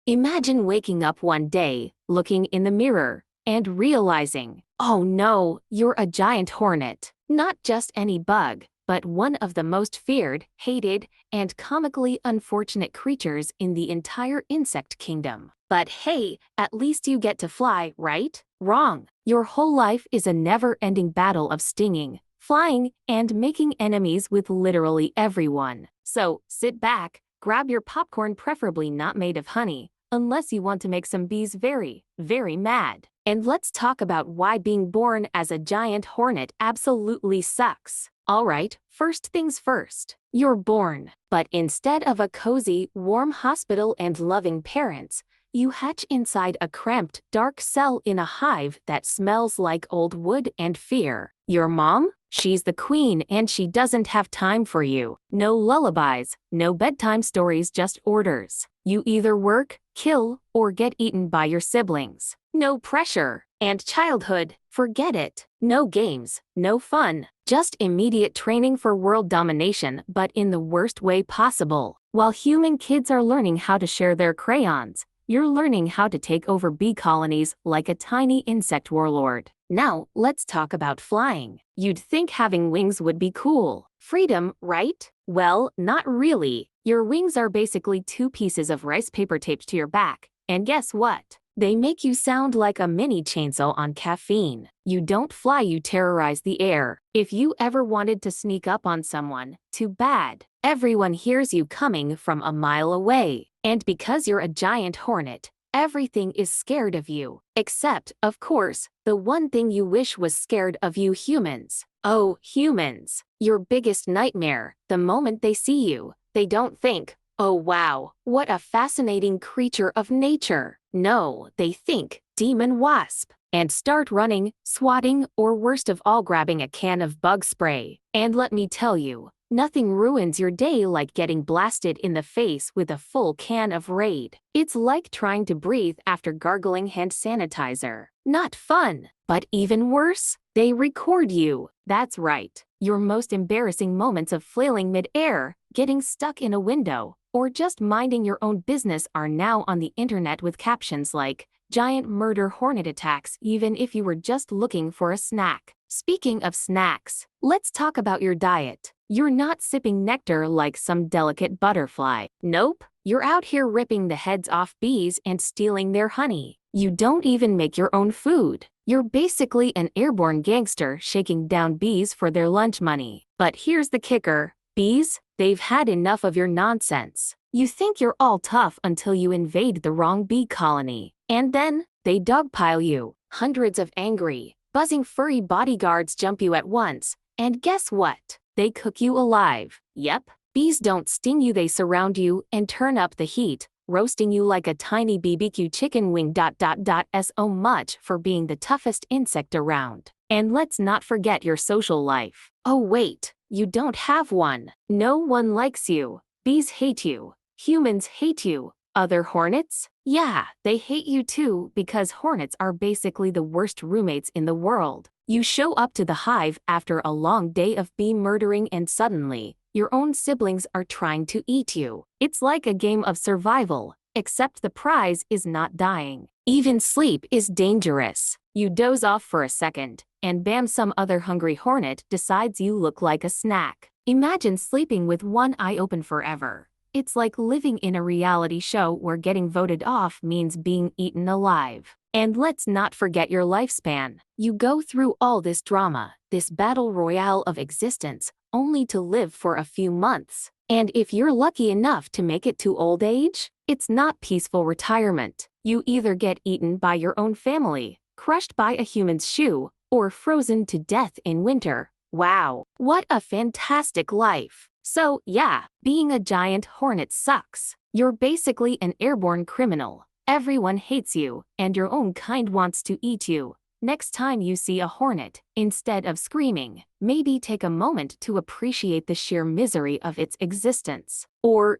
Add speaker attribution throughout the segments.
Speaker 1: Imagine waking up one day, looking in the mirror, and realizing, oh no, you're a giant hornet. Not just any bug, but one of the most feared, hated, and comically unfortunate creatures in the entire insect kingdom. But hey, at least you get to fly, right? Wrong. Your whole life is a never-ending battle of stinging, flying, and making enemies with literally everyone. So, sit back, grab your popcorn, preferably not made of honey, unless you want to make some bees very, very mad. And let's talk about why being born as a giant hornet absolutely sucks. Alright, first things first. You're born, but instead of a cozy, warm hospital and loving parents, you hatch inside a cramped, dark cell in a hive that smells like old wood and fear. Your mom? She's the queen and she doesn't have time for you. No lullabies, no bedtime stories, just orders. You either work, kill, or get eaten by your siblings. No pressure. And childhood, forget it. No games, no fun. Just immediate training for world domination, but in the worst way possible. While human kids are learning how to share their crayons, you're learning how to take over bee colonies like a tiny insect warlord. Now, let's talk about flying. You'd think having wings would be cool. Freedom, right? Well, not really. Your wings are basically two pieces of rice paper taped to your back. And guess what? They make you sound like a mini chainsaw on caffeine. You don't fly, you terrorize the air. If you ever wanted to sneak up on someone, too bad. Everyone hears you coming from a mile away. And because you're a giant hornet, everything is scared of you. Except, of course, the one thing you wish was scared of you: humans. Oh, humans. Your biggest nightmare. The moment they see you, they don't think, oh wow, what a fascinating creature of nature. No, they think, demon wasp, and start running, swatting, or worst of all, grabbing a can of bug spray. And let me tell you, nothing ruins your day like getting blasted in the face with a full can of Raid. It's like trying to breathe after gargling hand sanitizer. Not fun. But even worse, they record you. That's right. Your most embarrassing moments of flailing mid-air, getting stuck in a window, or just minding your own business are now on the internet with captions like, "Giant murder hornet attacks," even if you were just looking for a snack. Speaking of snacks, let's talk about your diet. You're not sipping nectar like some delicate butterfly. Nope, you're out here ripping the heads off bees and stealing their honey. You don't even make your own food. You're basically an airborne gangster shaking down bees for their lunch money. But here's the kicker. Bees, they've had enough of your nonsense. You think you're all tough until you invade the wrong bee colony. And then, they dogpile you. Hundreds of angry, buzzing furry bodyguards jump you at once. And guess what? They cook you alive. Yep, bees don't sting you, they surround you and turn up the heat, roasting you like a tiny BBQ chicken wing. So much for being the toughest insect around. And let's not forget your social life. Oh wait, you don't have one. No one likes you. Bees hate you. Humans hate you. Other hornets? Yeah, they hate you too, because hornets are basically the worst roommates in the world. You show up to the hive after a long day of bee murdering and suddenly, your own siblings are trying to eat you. It's like a game of survival, except the prize is not dying. Even sleep is dangerous. You doze off for a second, and bam, some other hungry hornet decides you look like a snack. Imagine sleeping with one eye open forever. It's like living in a reality show where getting voted off means being eaten alive. And let's not forget your lifespan. You go through all this drama, this battle royale of existence, only to live for a few months. And if you're lucky enough to make it to old age, it's not peaceful retirement. You either get eaten by your own family, crushed by a human's shoe, or frozen to death in winter. Wow, what a fantastic life. So yeah, being a giant hornet sucks. You're basically an airborne criminal. Everyone hates you, and your own kind wants to eat you. Next time you see a hornet, instead of screaming, maybe take a moment to appreciate the sheer misery of its existence. Or,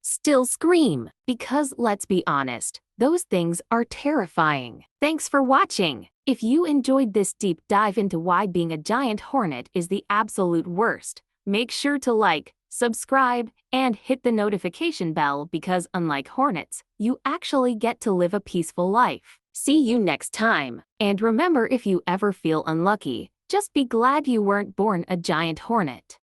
Speaker 1: still scream, because let's be honest, those things are terrifying. Thanks for watching. If you enjoyed this deep dive into why being a giant hornet is the absolute worst, make sure to like, subscribe, and hit the notification bell because unlike hornets, you actually get to live a peaceful life. See you next time. And remember, if you ever feel unlucky, just be glad you weren't born a giant hornet.